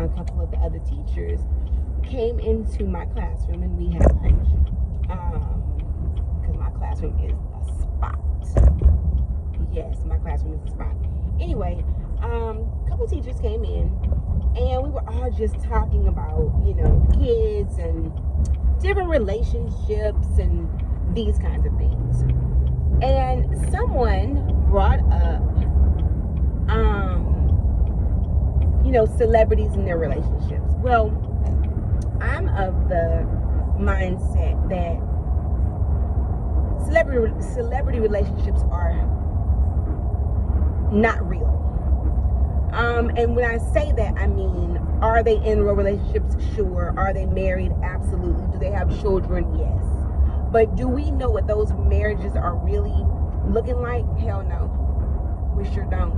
a couple of the other teachers came into my classroom and we had lunch. Because my classroom is a spot. Yes, my classroom is a spot. Anyway, a couple teachers came in and we were all just talking about, kids and different relationships and these kinds of things. And someone brought up, celebrities and their relationships. Well, I'm of the mindset that celebrity relationships are not real. And when I say that, I mean, are they in real relationships? Sure. Are they married? Absolutely. Do they have children? Yes. But do we know what those marriages are really looking like? Hell no. We sure don't.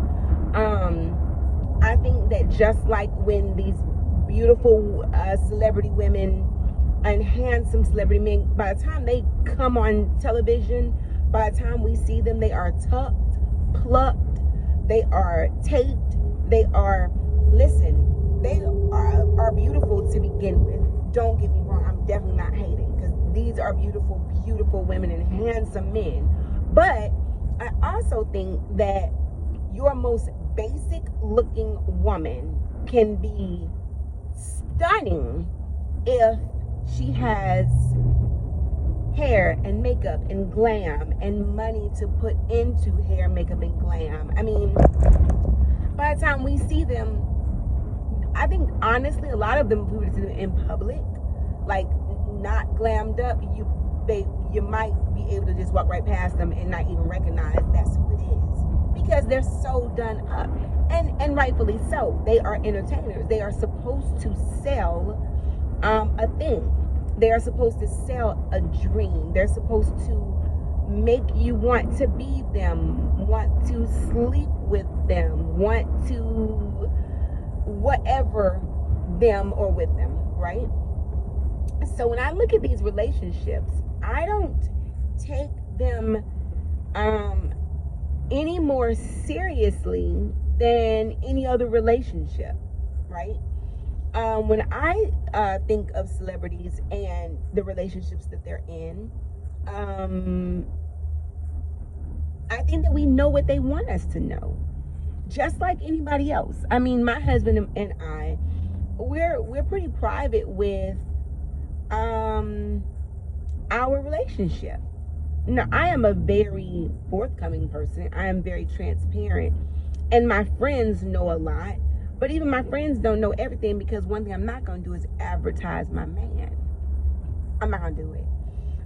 I think that just like when these beautiful celebrity women and handsome celebrity men, by the time they come on television, by the time we see them, they are tucked, plucked, they are taped, they are beautiful to begin with. Don't get me wrong, I'm definitely not hating, because these are beautiful, beautiful women and handsome men. But I also think that your most basic looking woman can be stunning if she has hair and makeup and glam and money to put into hair, makeup, and glam. I mean, by the time we see them, I think honestly a lot of them, if we were to see them in public, like not glammed up, you might be able to just walk right past them and not even recognize that's who it is, because they're so done up. And rightfully so. They are entertainers. They are supposed to sell a thing. They are supposed to sell a dream. They're supposed to make you want to be them, want to sleep with them, want to whatever them or with them, right? So when I look at these relationships, I don't take them any more seriously than any other relationship, right? When I think of celebrities and the relationships that they're in, I think that we know what they want us to know, just like anybody else. I mean, my husband and I, we're pretty private with our relationship. Now, I am a very forthcoming person. I am very transparent, and my friends know a lot. But even my friends don't know everything, because one thing I'm not going to do is advertise my man. I'm not going to do it.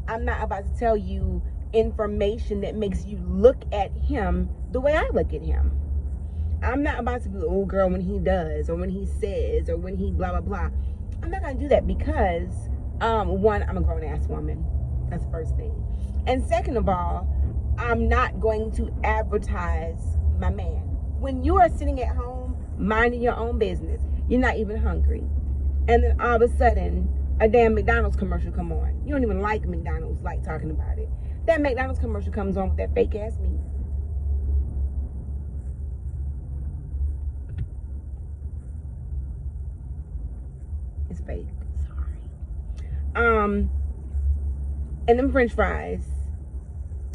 I'm not about to tell you information that makes you look at him the way I look at him. I'm not about to be, oh girl, when he does, or when he says, or when he blah, blah, blah. I'm not going to do that because, one, I'm a grown-ass woman. That's the first thing. And second of all, I'm not going to advertise my man. When you are sitting at home, minding your own business, you're not even hungry, and then all of a sudden a damn McDonald's commercial come on. You don't even like McDonald's, like talking about it. That McDonald's commercial comes on with that fake ass meat. It's fake, sorry. And them french fries,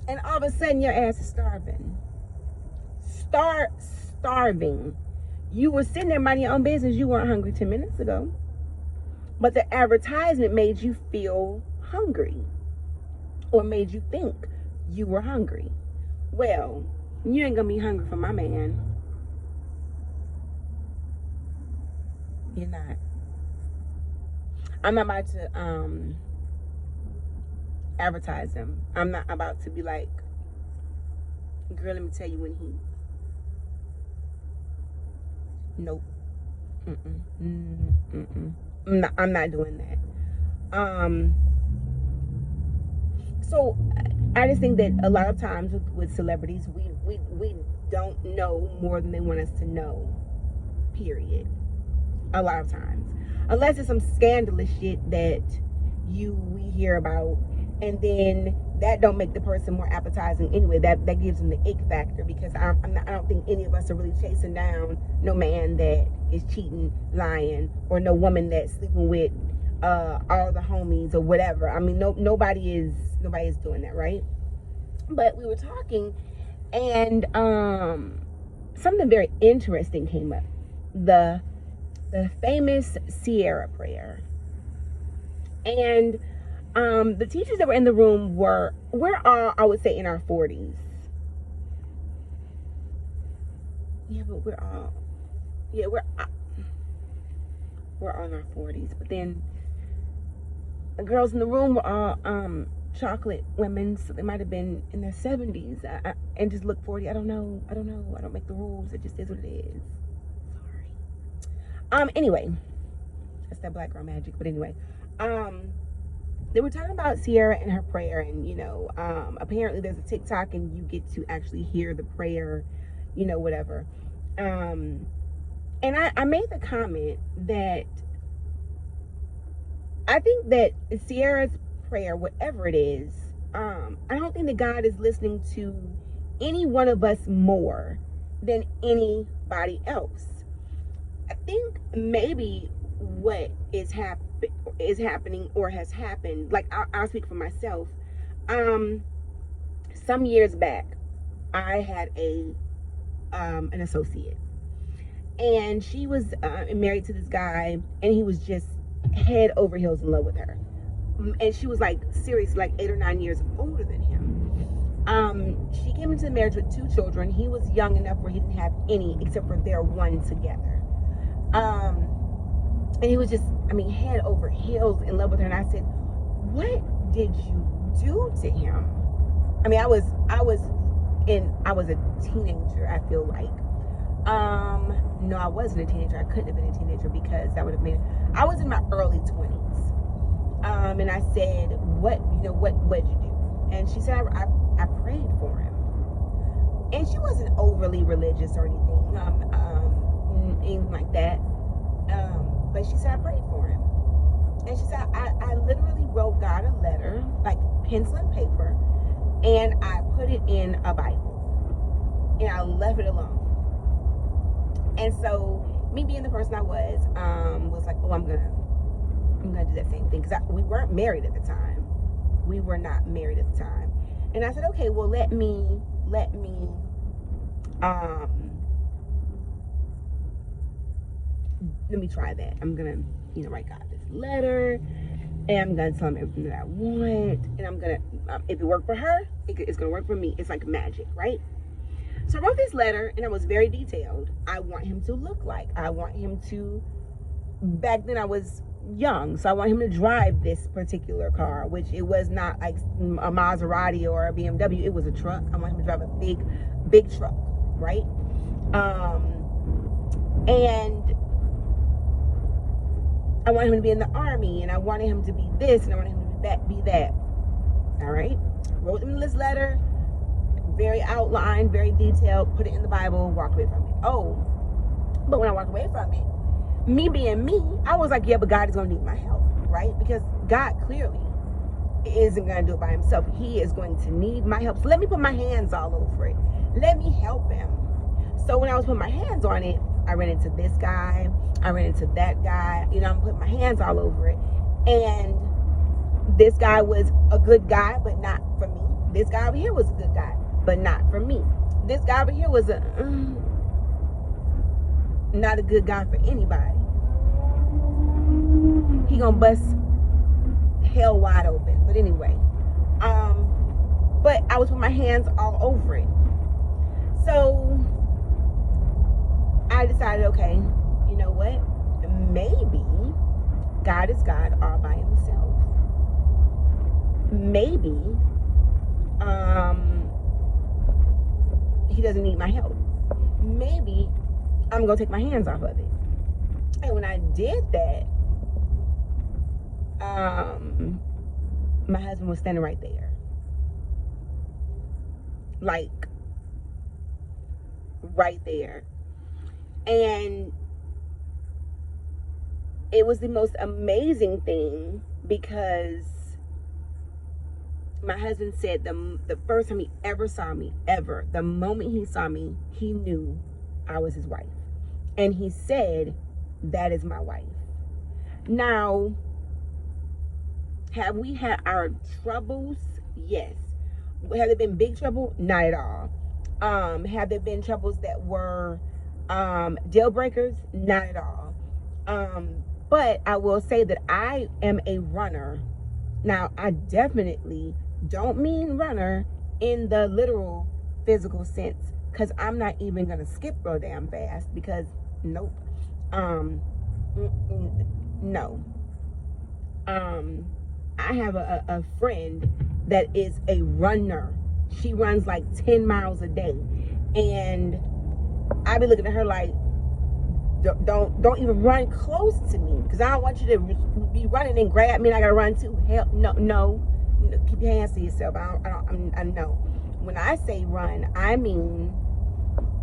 and all of a sudden your ass is starving. Starving. You were sitting there minding your own business. You weren't hungry 10 minutes ago. But the advertisement made you feel hungry, or made you think you were hungry. Well, you ain't gonna be hungry for my man. You're not. I'm not about to advertise him. I'm not about to be like, girl, let me tell you when he... Nope. I'm not doing that. So I just think that a lot of times with celebrities, we don't know more than they want us to know. Period. A lot of times, unless it's some scandalous shit that we hear about, and then that don't make the person more appetizing anyway. That gives them the ick factor, because I don't think any of us are really chasing down no man that is cheating, lying, or no woman that's sleeping with all the homies or whatever. I mean, nobody is doing that, right? But we were talking, and something very interesting came up. The famous Ciara prayer. And the teachers that were in the room we're all, I would say, in our 40s. Yeah, but we're all in our 40s. But then the girls in the room were all chocolate women, so they might have been in their 70s and just look 40. I don't know. I don't make the rules. It just is what it is. Sorry. Anyway, that's that black girl magic. But anyway, they were talking about Ciara and her prayer, and apparently there's a TikTok and you get to actually hear the prayer, whatever. And I made the comment that I think that Ciara's prayer, whatever it is, I don't think that God is listening to any one of us more than anybody else. I think maybe what is happening or has happened, like I'll speak for myself. Some years back, I had an associate, and she was married to this guy, and he was just head over heels in love with her. And she was like seriously like 8 or 9 years older than him. She came into the marriage with 2 children. He was young enough where he didn't have any except for their one together. And he was just, head over heels in love with her. And I said, what did you do to him? I was a teenager, I feel like. No, I wasn't a teenager. I couldn't have been a teenager, because that would have made, I was in my early 20s. And I said, what'd you do? And she said, I prayed for him. And she wasn't overly religious or anything like that. But she said, I prayed for him. And she said, I literally wrote God a letter, like pencil and paper, and I put it in a Bible. And I left it alone. And so, me being the person I was like, oh, I'm gonna do that same thing. Because we weren't married at the time. We were not married at the time. And I said, okay, well, let me try that. I'm gonna, write God this letter, and I'm gonna tell him everything that I want, and I'm gonna, if it worked for her, it's gonna work for me. It's like magic, right? So I wrote this letter, and I was very detailed. I want him to look like. I want him to. Back then I was young, so I want him to drive this particular car, which it was not like a Maserati or a BMW. It was a truck. I want him to drive a big truck, right? And I want him to be in the army, and I wanted him to be this, and I wanted him to be that. All right? Wrote him this letter, very outlined, very detailed, put it in the Bible, walked away from it. Oh, but when I walked away from it, me being me, I was like, yeah, but God is going to need my help, right? Because God clearly isn't going to do it by himself. He is going to need my help. So let me put my hands all over it. Let me help him. So when I was putting my hands on it, I ran into this guy. I ran into that guy. I'm putting my hands all over it. And this guy was a good guy, but not for me. This guy over here was a good guy, but not for me. This guy over here was not a good guy for anybody. He gonna bust hell wide open. But anyway, but I was with my hands all over it. So I decided, okay, you know what? Maybe God is God all by himself. Maybe he doesn't need my help. Maybe I'm gonna take my hands off of it. And when I did that, my husband was standing right there, like right there. And it was the most amazing thing, because my husband said the first time he ever saw me, the moment he saw me, he knew I was his wife. And he said, that is my wife. Now, have we had our troubles? Yes. Have there been big trouble? Not at all. Have there been troubles that were deal breakers? Not at all. But I will say that I am a runner. Now, I definitely don't mean runner in the literal physical sense, because I'm not even gonna skip real damn fast, because nope. No. I have a friend that is a runner. She runs like 10 miles a day, and I be looking at her like, don't even run close to me, because I don't want you to be running and grab me and I gotta run too. Hell no. Keep your hands to yourself. I know. When I say run, I mean,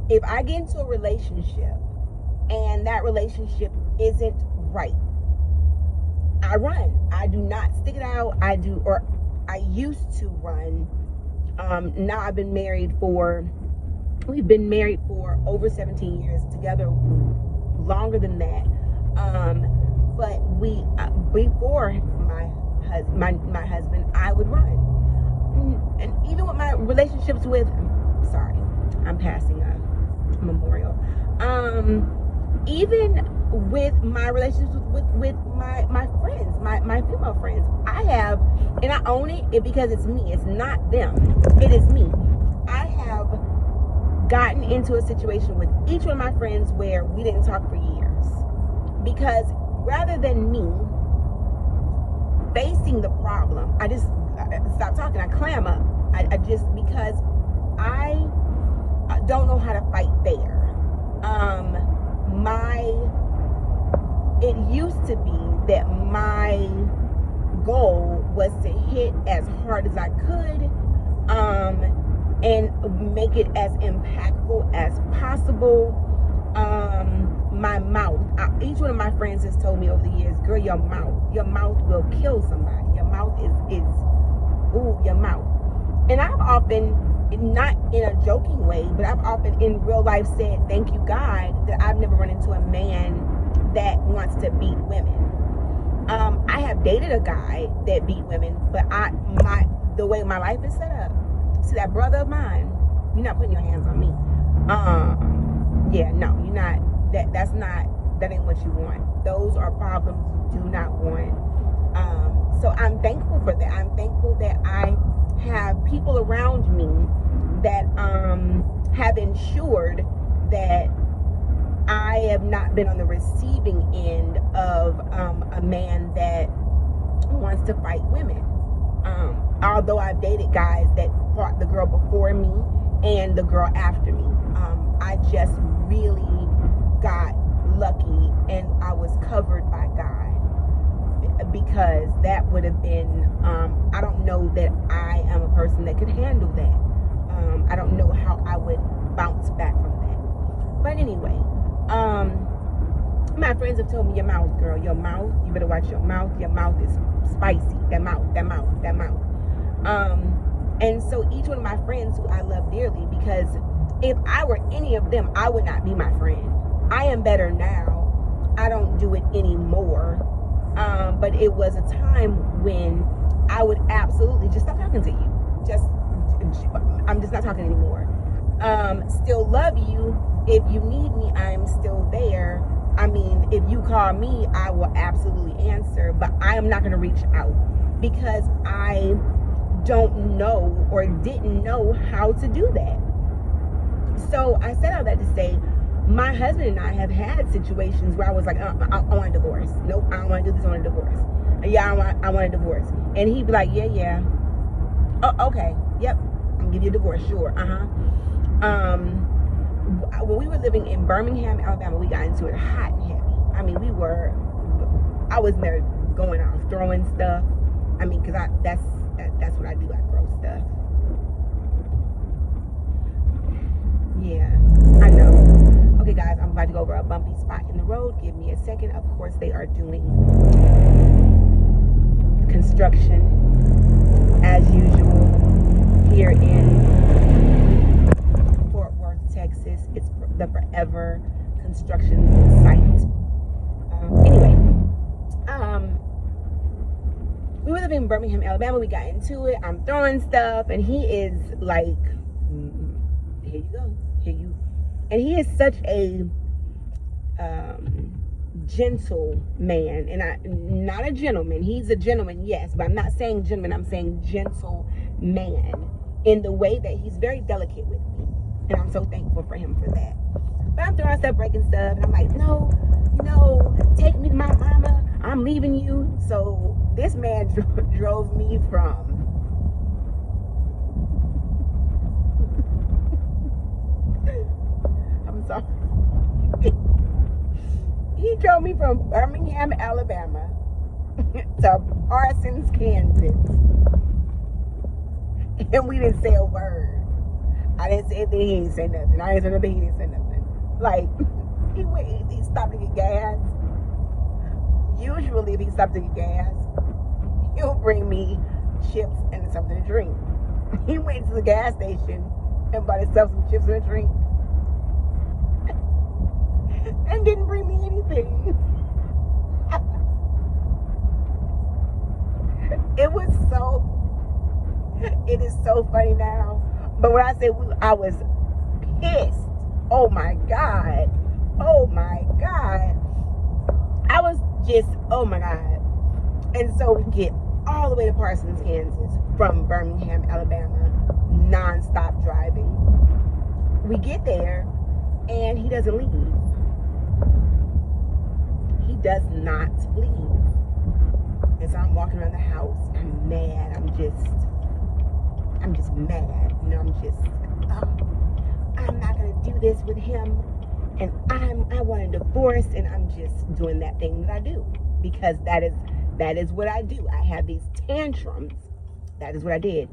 if I get into a relationship and that relationship isn't right, I run. I do not stick it out. I used to run. Now we've been married for over 17 years, together longer than that. But before my husband, I would run. And even with my relationships with, sorry, I'm passing a memorial. Even with my relationships with my friends, my female friends, I have, and I own it because it's me. It's not them. It is me. I have gotten into a situation with each one of my friends where we didn't talk for years, because rather than me facing the problem, I just stop talking. I clam up. I just, because I don't know how to fight fair. It used to be that my goal was to hit as hard as I could, and make it as impactful as possible. My mouth, each one of my friends has told me over the years, girl, your mouth will kill somebody. Your mouth is your mouth. And I've often, not in a joking way, but I've often in real life said, thank you God that I've never run into a man that wants to beat women. I have dated a guy that beat women, but the way my life is set up, see, that brother of mine, you're not putting your hands on me. Yeah, no, you're not. That ain't what you want. Those are problems you do not want. So I'm thankful for that. I'm thankful that I have people around me that have ensured that I have not been on the receiving end of a man that wants to fight women. Although I've dated guys that fought the girl before me and the girl after me. I just really got lucky, and I was covered by God, because that would have been, I don't know that I am a person that could handle that. I don't know how I would bounce back from that. But anyway, my friends have told me, your mouth, girl, your mouth, you better watch your mouth is spicy. That mouth. And so each one of my friends who I love dearly, because if I were any of them, I would not be my friend. I am better now. I don't do it anymore. But it was a time when I would absolutely just stop talking to you. I'm just not talking anymore. Still love you. If you need me, I'm still there. I mean, if you call me, I will absolutely answer, but I am not going to reach out, because I don't know or didn't know how to do that. So I said all that to say, my husband and I have had situations where I was like, I want a divorce. Nope, I don't want to do this. I want a divorce. Yeah, I want a divorce. And he'd be like, yeah. Oh, okay. Yep. I'm gonna give you a divorce. Sure. When we were living in Birmingham, Alabama, we got into it hot and heavy. I mean, I was there going off, throwing stuff. I mean, because that's what I do. I throw stuff. Yeah, I know. Okay, guys, I'm about to go over a bumpy spot in the road. Give me a second. Of course, they are doing construction as usual, here in Fort Worth, Texas. It's the forever construction site. Anyway, we were living in Birmingham, Alabama. We got into it. I'm throwing stuff, and he is like, here you go, here you. And he is such a gentle man, and not a gentleman. He's a gentleman, yes, but I'm not saying gentleman. I'm saying gentle man in the way that he's very delicate with me, and I'm so thankful for him for that. But I'm throwing stuff, breaking stuff, and I'm like, no, take me to my mama. I'm leaving you. So this man drove me from I'm sorry. He drove me from Birmingham, Alabama to Parsons, Kansas. And we didn't say a word. I didn't say anything, he didn't say nothing. I didn't say nothing, he didn't say nothing. Like, he stopped to get gas. Usually if he stopped to get gas, he'll bring me chips and something to drink. He went to the gas station and bought himself some chips and a drink. And didn't bring me anything. It is so funny now. But when I say I was pissed, oh my God. I was just, oh my God. And so we get all the way to Parsons, Kansas from Birmingham, Alabama, non-stop driving. We get there and he doesn't leave. He does not leave. And so I'm walking around the house. I'm mad. I'm just mad. I'm not gonna do this with him. And I want a divorce, and I'm just doing that thing that I do, because that is what I do. I have these tantrums. That is what I did.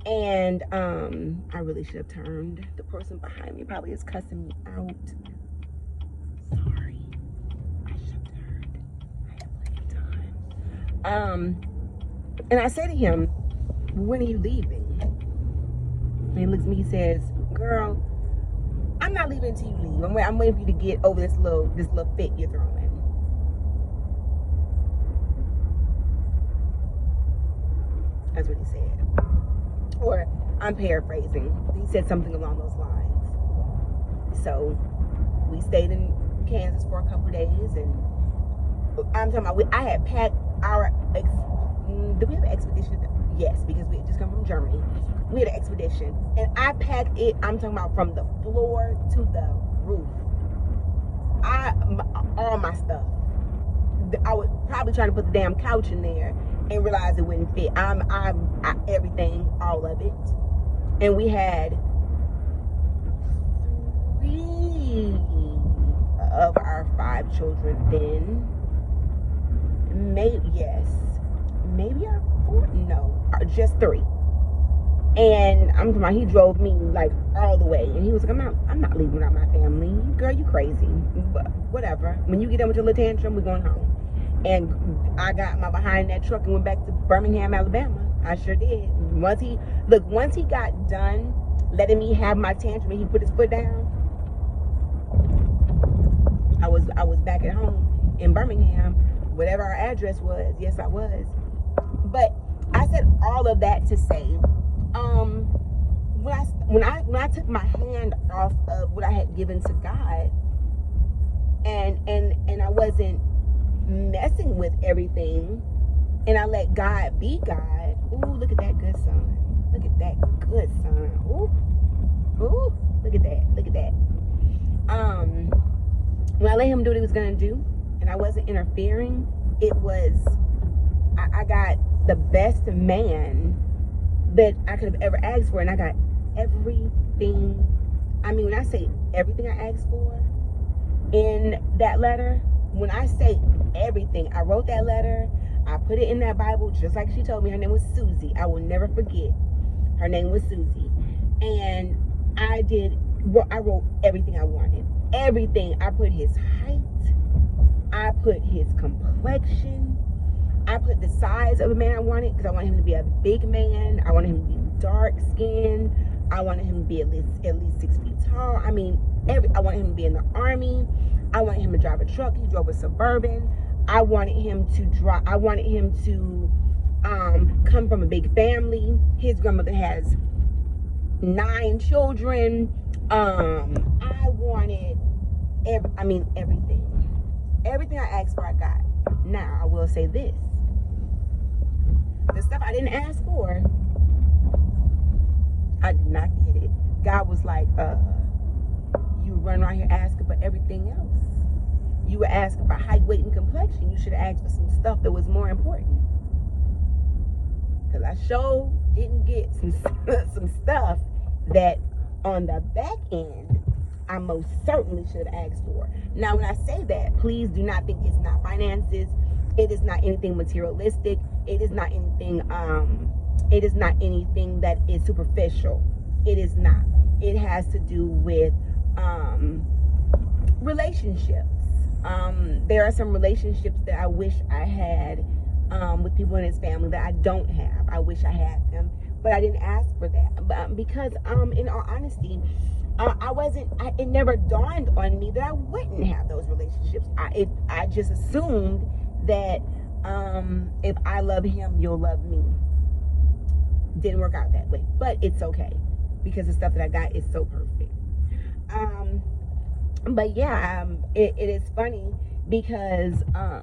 And I really should have turned. The person behind me probably is cussing me out. Sorry. I should have turned. I had plenty of time. And I said to him, when are you leaving? And he looks at me, he says, girl, I'm not leaving until you leave. I'm waiting for you to get over this little fit you're throwing. That's what he said. Or I'm paraphrasing. He said something along those lines. So we stayed in Kansas for a couple days, and I'm talking about, I had packed our, do we have an expedition? Yes, because we had just come from Germany. We had an expedition, and I packed it, I'm talking about from the floor to the roof. All my stuff. I was probably trying to put the damn couch in there and realize it wouldn't fit. Everything, all of it. And we had 3 of our 5 children then. Maybe our 4? No, just 3. And I'm talking about, he drove me like all the way, and he was like, I'm not leaving without my family. Girl, you crazy. But whatever. When you get done with your little tantrum, we're going home. And I got my behind that truck and went back to Birmingham, Alabama. I sure did. Once he got done letting me have my tantrum and he put his foot down, I was back at home in Birmingham, whatever our address was. Yes, I was. But I said all of that to say, when I took my hand off of what I had given to God, and I wasn't messing with everything, and I let God be God. Ooh, look at that good son. Look at that good son. Ooh, look at that. When I let him do what he was gonna do, and I wasn't interfering, I got the best man that I could have ever asked for, and I got everything. I mean, when I say everything I asked for in that letter, when I say everything, I wrote that letter, I put it in that Bible, just like she told me. Her name was Susie. I will never forget. Her name was Susie. And I wrote everything I wanted. Everything. I put his height. I put his complexion. I put the size of a man I wanted, because I wanted him to be a big man. I wanted him to be dark skinned. I wanted him to be at least 6 feet tall. I mean, I wanted him to be in the Army. I wanted him to drive a truck. He drove a Suburban. I wanted him to come from a big family. His grandmother has 9 children. I wanted everything. Everything I asked for, I got. Now, I will say this. The stuff I didn't ask for, I did not get it. God was like, you run around here asking for everything else. You were asking for height, weight, and complexion. You should have asked for some stuff that was more important. Because I sure didn't get some stuff that on the back end, I most certainly should have asked for. Now, when I say that, please do not think it's not finances. It is not anything materialistic. It is not anything that is superficial. It is not. It has to do with relationships. There are some relationships that I wish I had with people in his family that I don't have. I wish I had them, but I didn't ask for that. Because in all honesty, it never dawned on me that I wouldn't have those relationships. I just assumed that if I love him, you'll love me. Didn't work out that way, but it's okay, because the stuff that I got is so perfect. But yeah, it is funny because I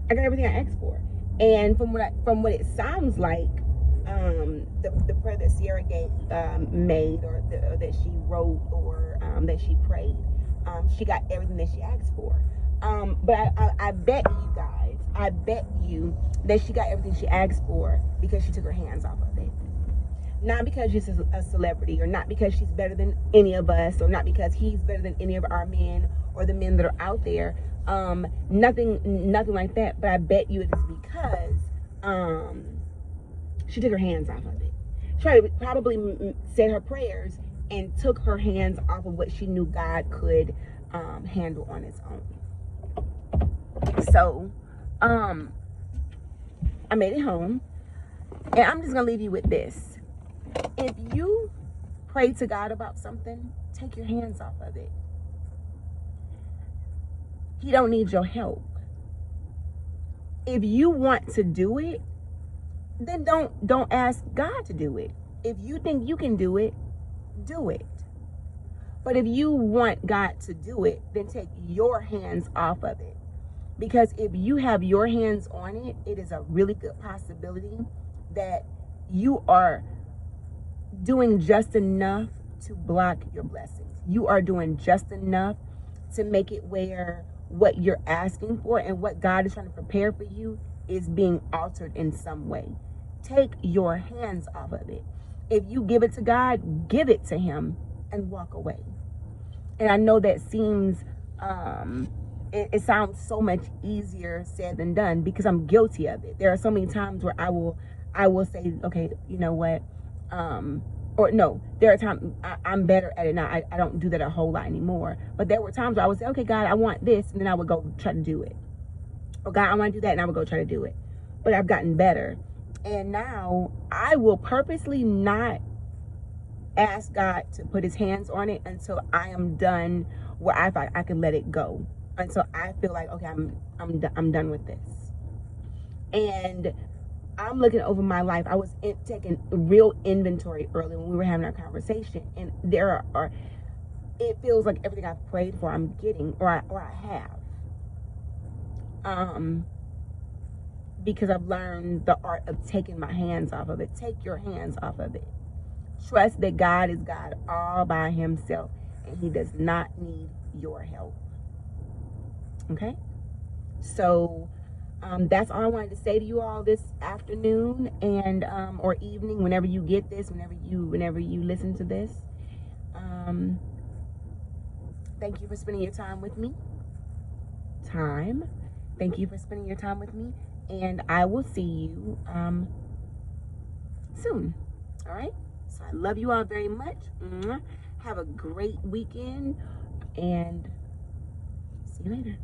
got everything I asked for, and from what it sounds like, the prayer that Ciara made, or that she wrote, or that she prayed, she got everything that she asked for. But I bet you guys, that she got everything she asked for because she took her hands off of it. Not because she's a celebrity, or not because she's better than any of us, or not because he's better than any of our men, or the men that are out there. Nothing like that. But I bet you it is because she took her hands off of it. She probably said her prayers and took her hands off of what she knew God could handle on its own. So, I made it home, and I'm just gonna leave you with this. If you pray to God about something, take your hands off of it. He don't need your help. If you want to do it, then don't ask God to do it. If you think you can do it, do it. But if you want God to do it, then take your hands off of it. Because if you have your hands on it, it is a really good possibility that you are doing just enough to block your blessings. You are doing just enough to make it where what you're asking for and what God is trying to prepare for you is being altered in some way. Take your hands off of it. If you give it to God, give it to him and walk away. And I know that seems, it sounds so much easier said than done, because I'm guilty of it. There are so many times where I will say, okay, you know what? Or no, there are times I'm better at it now. I don't do that a whole lot anymore. But there were times where I would say, okay, God, I want this. And then I would go try to do it. Or God, I want to do that. And I would go try to do it. But I've gotten better. And now I will purposely not ask God to put his hands on it until I am done where I can let it go. Until I feel like, okay, I'm done with this. And I'm looking over my life. I was taking real inventory early when we were having our conversation, and it feels like everything I've prayed for, I'm getting, or I have. Because I've learned the art of taking my hands off of it. Take your hands off of it. Trust that God is God all by himself, and he does not need your help. Okay? So that's all I wanted to say to you all this afternoon, and or evening, whenever you get this, whenever you listen to this. Thank you for spending your time with me. Thank you for spending your time with me, and I will see you soon. All right? So I love you all very much. Have a great weekend, and see you later.